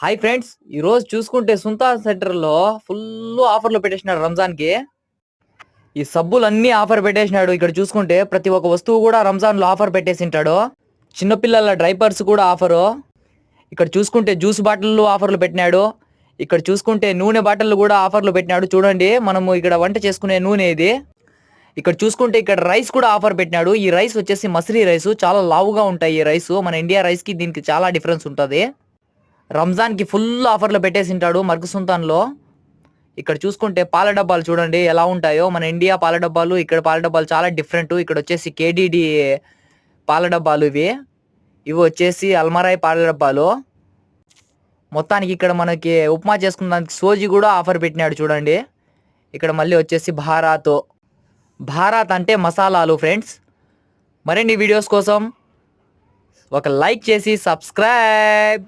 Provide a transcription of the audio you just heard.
Hi friends, ఈరోజు చూసుకుంటే సుల్తాన్ సెంటర్లో ఫుల్ ఆఫర్లు పెట్టేసినాడు రంజాన్కి. ఈ సబ్బులన్నీ ఆఫర్ పెట్టేసినాడు. ఇక్కడ చూసుకుంటే ప్రతి ఒక్క వస్తువు కూడా రంజాన్లో ఆఫర్ పెట్టేసింటాడు. చిన్నపిల్లల డ్రైపర్స్ కూడా ఆఫరు. ఇక్కడ చూసుకుంటే జ్యూస్ బాటిల్ ఆఫర్లు పెట్టినాడు. ఇక్కడ చూసుకుంటే నూనె బాటిల్ కూడా ఆఫర్లు పెట్టినాడు. చూడండి, మనము ఇక్కడ వంట చేసుకునే నూనె ఇది. ఇక్కడ చూసుకుంటే ఇక్కడ రైస్ కూడా ఆఫర్ పెట్టినాడు. ఈ రైస్ వచ్చేసి మసరీ రైస్, చాలా లావుగా ఉంటాయి ఈ రైస్. మన ఇండియా రైస్కి దీనికి చాలా డిఫరెన్స్ ఉంటుంది. రంజాన్కి ఫుల్ ఆఫర్లు పెట్టేసింటాడు మర్గు సుల్తాన్లో. ఇక్కడ చూసుకుంటే పాల డబ్బాలు చూడండి ఎలా ఉంటాయో. మన ఇండియా పాల డబ్బాలు, ఇక్కడ పాల డబ్బాలు చాలా డిఫరెంట్. ఇక్కడ వచ్చేసి కేడిడి పాల డబ్బాలు ఇవి వచ్చేసి అల్మరాయ్ పాల డబ్బాలు. మొత్తానికి ఇక్కడ మనకి ఉప్మా చేసుకున్నానికి సోజీ కూడా ఆఫర్ పెట్టినాడు చూడండి. ఇక్కడ మళ్ళీ వచ్చేసి భారాత్ అంటే మసాలాలు ఫ్రెండ్స్. మరిన్ని వీడియోస్ కోసం ఒక లైక్ చేసి సబ్స్క్రైబ్.